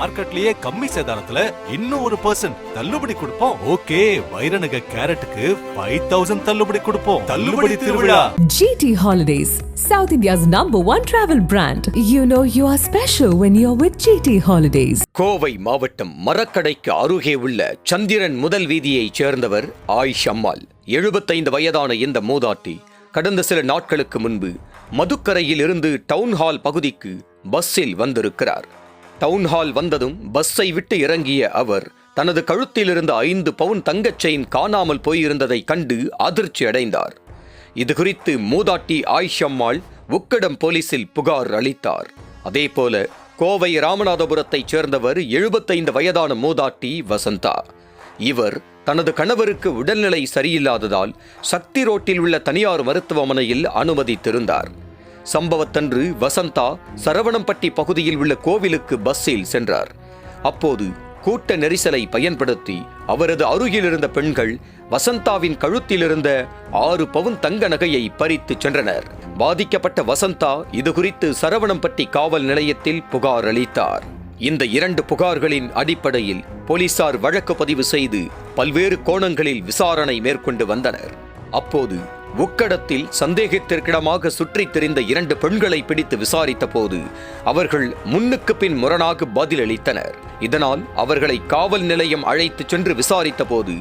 மார்க்கெட்லயே கம்மி சேதாரத்துல இன்னும் 1% தள்ளுபடி கொடுப்போம். ஓகே, வைரநக கேரட்டுக்கு 5000 தள்ளுபடி கொடுப்போம். தள்ளுபடி திருவிழா. GT Holidays, South India's #1 travel brand. You know you are special when you're with GT Holidays. Kovai மாவட்டம் மரக்கடைக்கு அருகே உள்ள சந்திரன் முதல் வீதியைச் சேர்ந்தவர் ஆயிஷ் அம்மாள். 75 வயதான இந்த மூதாட்டி கடந்த சில நாட்களுக்கு முன்பு மதுக்கரையில் இருந்து டவுன்ஹால் பகுதிக்கு பஸ்ஸில் வந்திருக்கிறார். டவுன்ஹால் வந்ததும் பஸ்ஸை விட்டு இறங்கிய அவர் தனது கழுத்தில் இருந்த 5 பவுன் தங்கச் செயின் காணாமல் போயிருந்ததை கண்டு அதிர்ச்சி அடைந்தார். இதுகுறித்து மூதாட்டி ஆயிஷ் அம்மாள் உக்கடம் போலீசில் புகார் அளித்தார். அதேபோல கோவை ராமநாதபுரத்தைச் சேர்ந்தவர் 75 வயதான மூதாட்டி வசந்தா. இவர் தனது கணவருக்கு உடல்நிலை சரியில்லாததால் சக்தி ரோட்டில் உள்ள தனியார் மருத்துவமனையில் அனுமதித்திருந்தார். சம்பவத்தன்று வசந்தா சரவணம்பட்டி பகுதியில் உள்ள கோவிலுக்கு பஸ்ஸில் சென்றார். அப்போது கூட்ட நெரிசலை பயன்படுத்தி அவரது அருகில் இருந்த பெண்கள் வசந்தாவின் கழுத்தில் இருந்த 6 பவுன் தங்க நகையை பறித்து சென்றனர். பாதிக்கப்பட்ட வசந்தா இதுகுறித்து சரவணம்பட்டி காவல் நிலையத்தில் புகார் அளித்தார். இந்த 2 புகார்களின் அடிப்படையில் போலீசார் வழக்கு பதிவு செய்து பல்வேறு கோணங்களில் விசாரணை மேற்கொண்டு வந்தனர். அப்போது உக்கடத்தில் சந்தேகத்திற்கிடமாக சுற்றித் திரிந்த 2 பெண்களை பிடித்து விசாரித்த போது அவர்கள் முன்னுக்கு பின் முரணாக பதிலளித்தனர். இதனால் அவர்களை காவல் நிலையம் அழைத்து சென்று விசாரித்த போது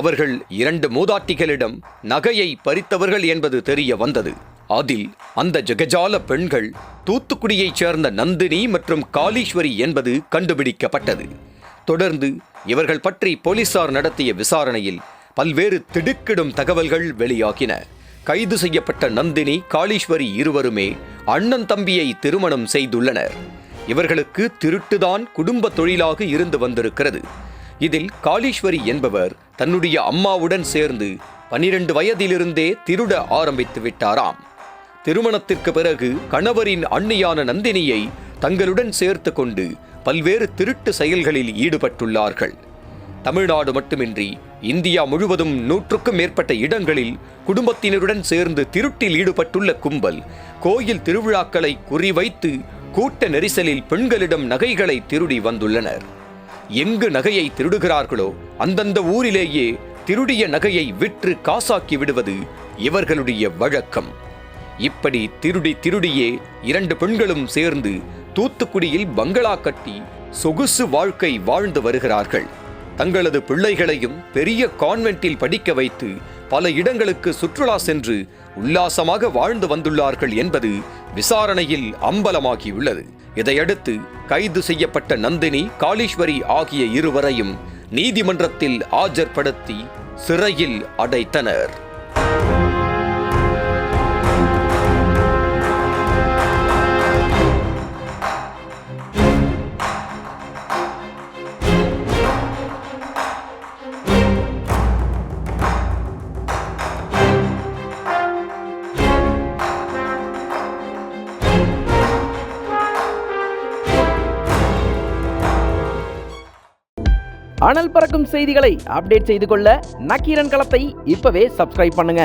அவர்கள் 2 மூதாட்டிகளிடம் நகையை பறித்தவர்கள் என்பது தெரிய வந்தது. அதில் அந்த ஜெகஜால பெண்கள் தூத்துக்குடியைச் சேர்ந்த நந்தினி மற்றும் காளீஸ்வரி என்பது கண்டுபிடிக்கப்பட்டது. தொடர்ந்து இவர்கள் பற்றி போலீசார் நடத்திய விசாரணையில் பல்வேறு திடுக்கிடும் தகவல்கள் வெளியாகின. கைது செய்யப்பட்ட நந்தினி, காளீஸ்வரி இருவருமே அண்ணன் தம்பியை திருமணம் செய்துள்ளனர். இவர்களுக்கு திருட்டுதான் குடும்ப தொழிலாக இருந்து வந்திருக்கிறது. இதில் காளீஸ்வரி என்பவர் தன்னுடைய அம்மாவுடன் சேர்ந்து 12 வயதிலிருந்தே திருட ஆரம்பித்து விட்டாராம். திருமணத்திற்கு பிறகு கணவரின் அண்ணியான நந்தினியை தங்களுடன் சேர்த்து கொண்டு பல்வேறு திருட்டு செயல்களில் ஈடுபட்டுள்ளார்கள். தமிழ்நாடு மட்டுமின்றி இந்தியா முழுவதும் 100க்கும் மேற்பட்ட இடங்களில் குடும்பத்தினருடன் சேர்ந்து திருட்டில் ஈடுபட்டுள்ள கும்பல் கோயில் திருவிழாக்களை குறிவைத்து கூட்ட நெரிசலில் பெண்களிடம் நகைகளை திருடி வந்துள்ளனர். எங்கு நகையை திருடுகிறார்களோ அந்தந்த ஊரிலேயே திருடிய நகையை விற்று காசாக்கி விடுவது இவர்களுடைய வழக்கம். இப்படி திருடியே 2 பெண்களும் சேர்ந்து தூத்துக்குடியில் பங்களா கட்டி சொகுசு வாழ்க்கை வாழ்ந்து வருகிறார்கள். தங்களது பிள்ளைகளையும் பெரிய கான்வென்ட்டில் படிக்க வைத்து பல இடங்களுக்கு சுற்றுலா சென்று உல்லாசமாக வாழ்ந்து வந்துள்ளார்கள் என்பது விசாரணையில் அம்பலமாகியுள்ளது. இதையடுத்து கைது செய்யப்பட்ட நந்தினி, காளீஸ்வரி ஆகிய இருவரையும் நீதிமன்றத்தில் ஆஜர்படுத்தி சிறையில் அடைத்தனர். அனல் பறக்கும் செய்திகளை அப்டேட் செய்து கொள்ள நக்கீரன் களத்தை இப்பவே சப்ஸ்கிரைப் பண்ணுங்க.